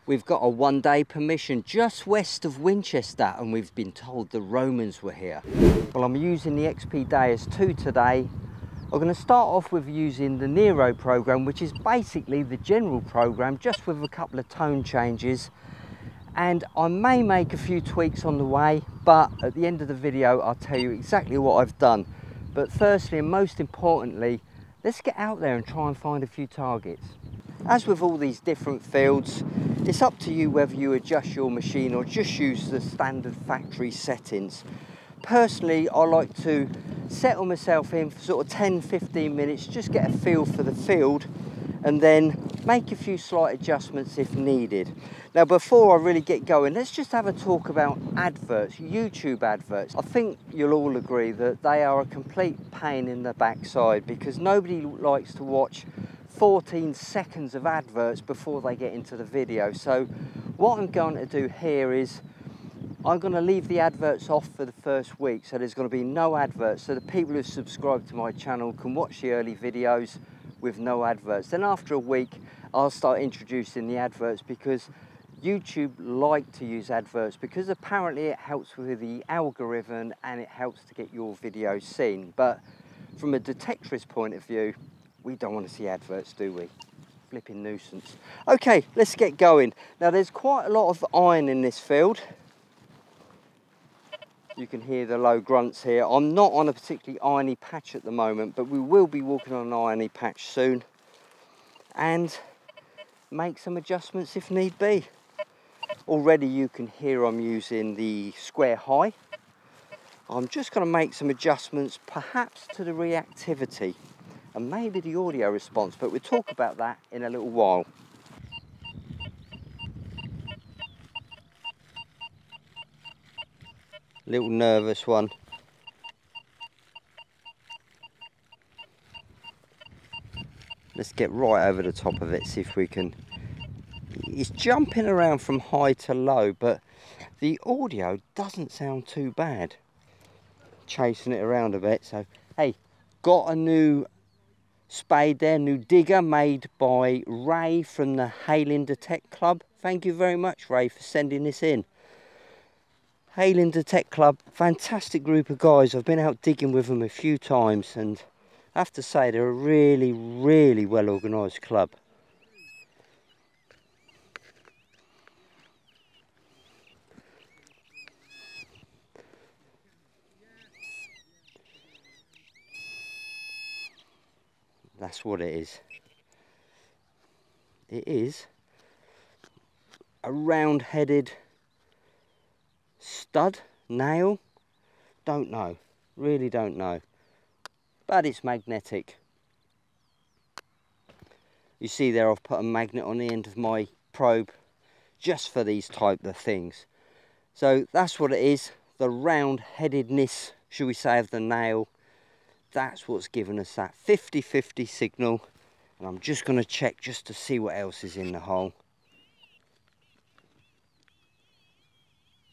We've got a one-day permission just west of Winchester, and we've been told the Romans were here. Well, I'm using the XP Deus 2 today. I'm going to start off with using the Nero program, which is basically the general program, just with a couple of tone changes. And I may make a few tweaks on the way, but at the end of the video, I'll tell you exactly what I've done. But firstly, and most importantly, let's get out there and try and find a few targets. As with all these different fields, it's up to you whether you adjust your machine or just use the standard factory settings. Personally, I like to settle myself in for sort of 10-15 minutes, just get a feel for the field, and then make a few slight adjustments if needed. Now, before I really get going, let's just have a talk about adverts, YouTube adverts. I think you'll all agree that they are a complete pain in the backside, because nobody likes to watch 14 seconds of adverts before they get into the video. So what I'm going to do here is I'm going to leave the adverts off for the first week, so there's going to be no adverts, so the people who subscribe to my channel can watch the early videos with no adverts. Then after a week I'll start introducing the adverts, because YouTube like to use adverts because apparently it helps with the algorithm and it helps to get your videos seen. But from a detectorist point of view, we don't want to see adverts, do we? Flipping nuisance. Okay, let's get going. Now, there's quite a lot of iron in this field. You can hear the low grunts here. I'm not on a particularly irony patch at the moment, but we will be walking on an irony patch soon and make some adjustments if need be. Already you can hear I'm using the square high. I'm just going to make some adjustments perhaps to the reactivity and maybe the audio response, but we'll talk about that in a little while. Little nervous one. Let's get right over the top of it, see if we can. It's jumping around from high to low, but the audio doesn't sound too bad. Chasing it around a bit. So, hey, got a new spade there, new digger made by Ray from the Haylinder Tech Club. Thank you very much, Ray, for sending this in. Haylinder Tech Club, fantastic group of guys. I've been out digging with them a few times, and I have to say they're a really, really well organised club. That's what it is. It is a round-headed stud, nail, don't know, really don't know, but it's magnetic. You see there, I've put a magnet on the end of my probe just for these type of things. So that's what it is, the round-headedness, should we say, of the nail. That's what's given us that 50-50 signal, and I'm just going to check just to see what else is in the hole.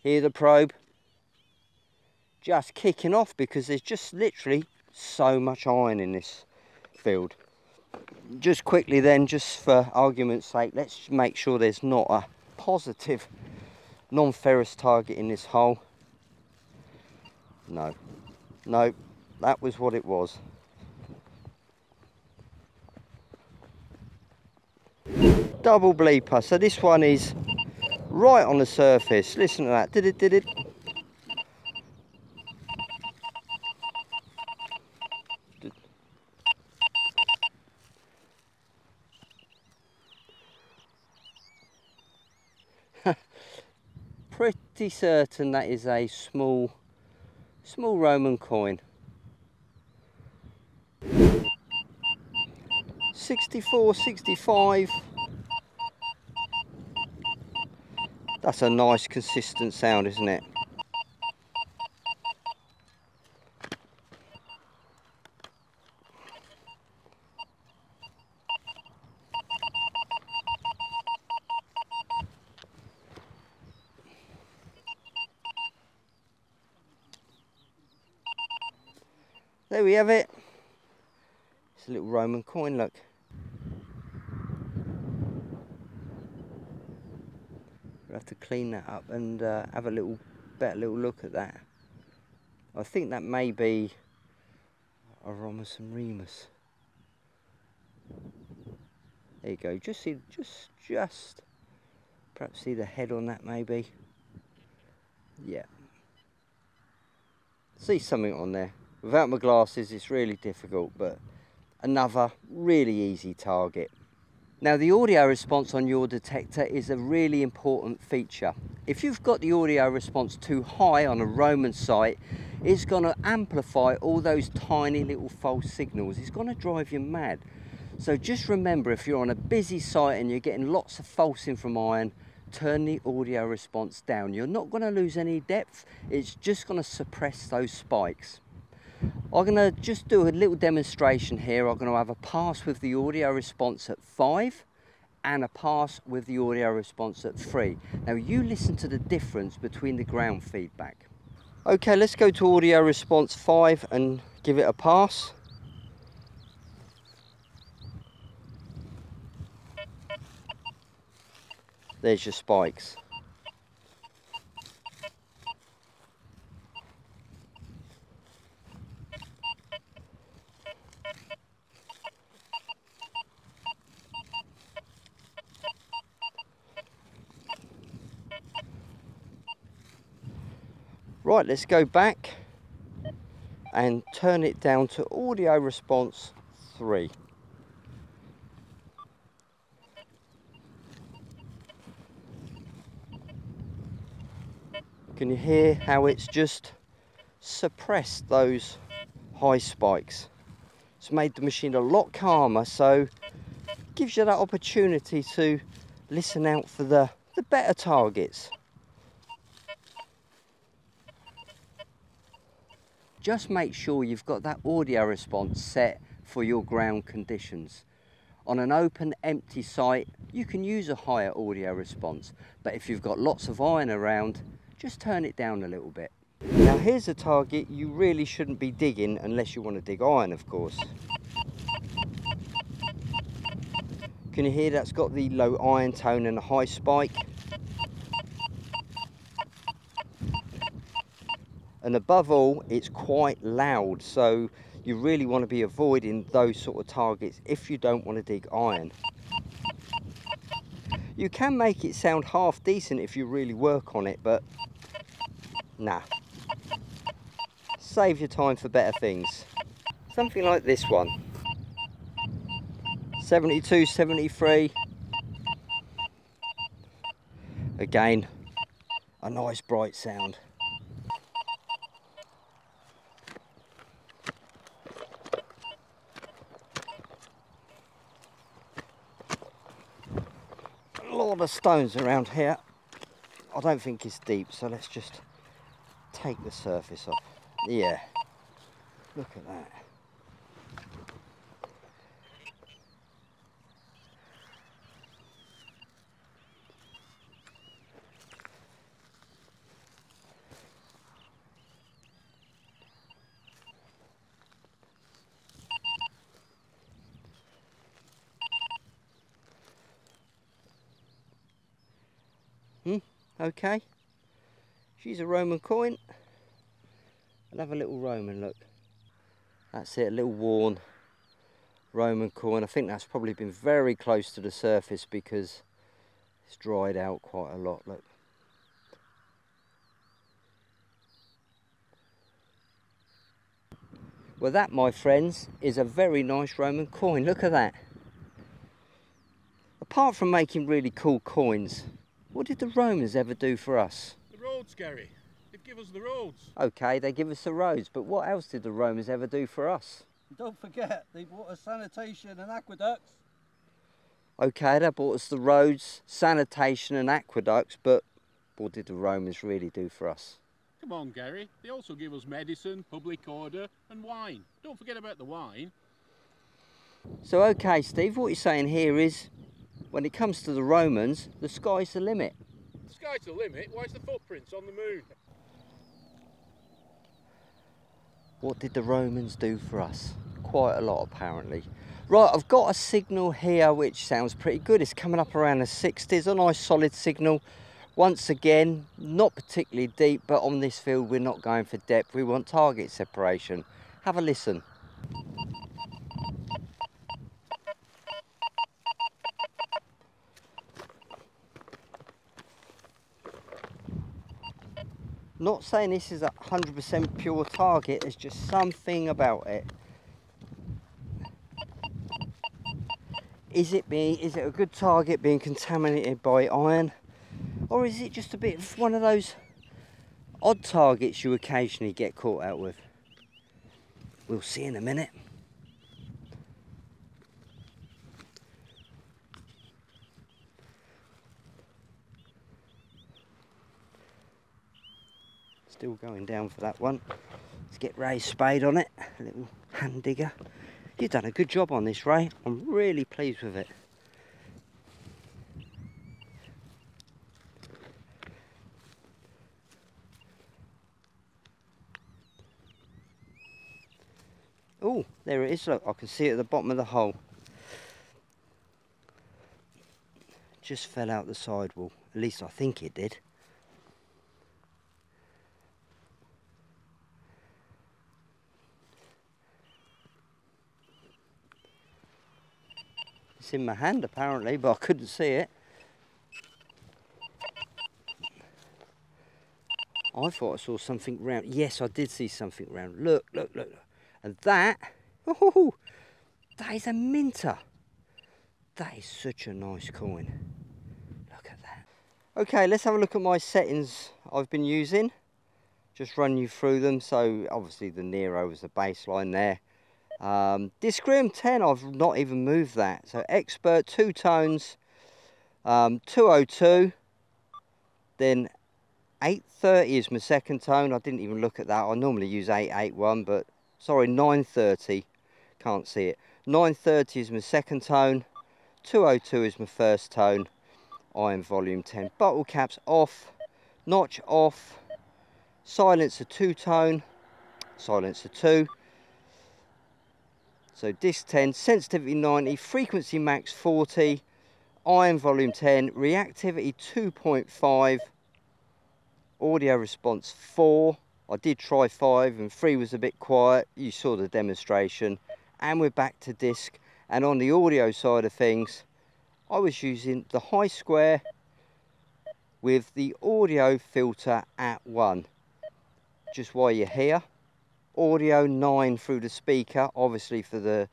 Hear the probe just kicking off, because there's just literally so much iron in this field. Just quickly then, just for argument's sake, let's make sure there's not a positive non-ferrous target in this hole. No, that was what it was. Double bleeper, so this one is right on the surface. Listen to that, did it. Pretty certain that is a small Roman coin. 64, 65. That's a nice consistent sound, isn't it? There we have it. It's a little Roman coin, look. We'll have to clean that up and have a better little look at that. I think that may be a Romulus and Remus. There you go. Just perhaps see the head on that maybe. Yeah. See something on there. Without my glasses it's really difficult, but another really easy target. Now the audio response on your detector is a really important feature. If you've got the audio response too high on a Roman site, it's going to amplify all those tiny little false signals. It's going to drive you mad. So just remember, if you're on a busy site and you're getting lots of falsing from iron, turn the audio response down. You're not going to lose any depth, it's just going to suppress those spikes. I'm going to just do a little demonstration here. I'm going to have a pass with the audio response at 5 and a pass with the audio response at 3. Now you listen to the difference between the ground feedback. Okay, let's go to audio response 5 and give it a pass. There's your spikes. Right, let's go back and turn it down to audio response 3. Can you hear how it's just suppressed those high spikes? It's made the machine a lot calmer, so it gives you that opportunity to listen out for the better targets. Just make sure you've got that audio response set for your ground conditions. On an open, empty site, you can use a higher audio response, but if you've got lots of iron around, just turn it down a little bit. Now here's a target you really shouldn't be digging unless you want to dig iron, of course. Can you hear that's got the low iron tone and a high spike? And above all, it's quite loud, so you really want to be avoiding those sort of targets if you don't want to dig iron. You can make it sound half decent if you really work on it, but nah. Save your time for better things. Something like this one. 72, 73. Again, a nice bright sound. A lot of stones around here. I don't think it's deep, so let's just take the surface off. Yeah, look at that. Okay, she's a Roman coin. Another little Roman, look. That's it, a little worn Roman coin. I think that's probably been very close to the surface because it's dried out quite a lot, look. Well, that, my friends, is a very nice Roman coin. Look at that. Apart from making really cool coins, what did the Romans ever do for us? The roads, Gary. They give us the roads. Okay, they give us the roads, but what else did the Romans ever do for us? Don't forget, they brought us sanitation and aqueducts. Okay, they brought us the roads, sanitation and aqueducts, but what did the Romans really do for us? Come on, Gary. They also give us medicine, public order and wine. Don't forget about the wine. So, okay, Steve, what you're saying here is, when it comes to the Romans, the sky's the limit. The sky's the limit? Why's the footprints on the moon? What did the Romans do for us? Quite a lot, apparently. Right, I've got a signal here which sounds pretty good. It's coming up around the 60s, a nice solid signal. Once again, not particularly deep, but on this field we're not going for depth, we want target separation. Have a listen. Not saying this is a 100% pure target, there's just something about it. Is it a good target being contaminated by iron? Or is it just a bit of one of those odd targets you occasionally get caught out with? We'll see in a minute. Still going down for that one. Let's get Ray's spade on it, a little hand digger. You've done a good job on this, Ray. I'm really pleased with it. Oh, there it is, look, I can see it at the bottom of the hole. Just fell out the sidewall, at least I think it did. It's in my hand apparently, but I couldn't see it. I thought I saw something round. Yes, I did see something round. Look, look, look, look. And that, oh, that is a minter. That is such a nice coin. Look at that. Okay, let's have a look at my settings I've been using. Just run you through them. So obviously the Nero was the baseline there. Discream 10, I've not even moved that. So expert, 2 tones, 202, then 830 is my second tone. I didn't even look at that. I normally use 881, but sorry, 930. Can't see it. 930 is my second tone. 202 is my first tone. Iron volume 10. Bottle caps off. Notch off. Silencer 2 tone. Silencer 2. So disc 10. Sensitivity 90. Frequency max 40. Iron volume 10. Reactivity 2.5. Audio response 4. I did try 5 and 3 was a bit quiet. You saw the demonstration. And we're back to disc. And on the audio side of things, I was using the high square with the audio filter at 1. Just while you're here. Audio 9 through the speaker, obviously for the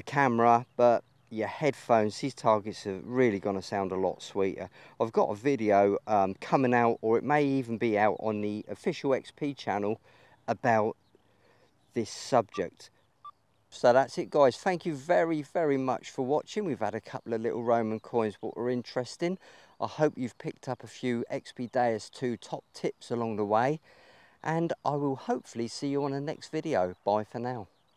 camera, but your headphones, these targets are really going to sound a lot sweeter. I've got a video coming out, or it may even be out on the official XP channel about this subject. So that's it, guys. Thank you very, very much for watching. We've had a couple of little Roman coins that were interesting. I hope you've picked up a few XP Deus 2 top tips along the way. And I will hopefully see you on the next video. Bye for now.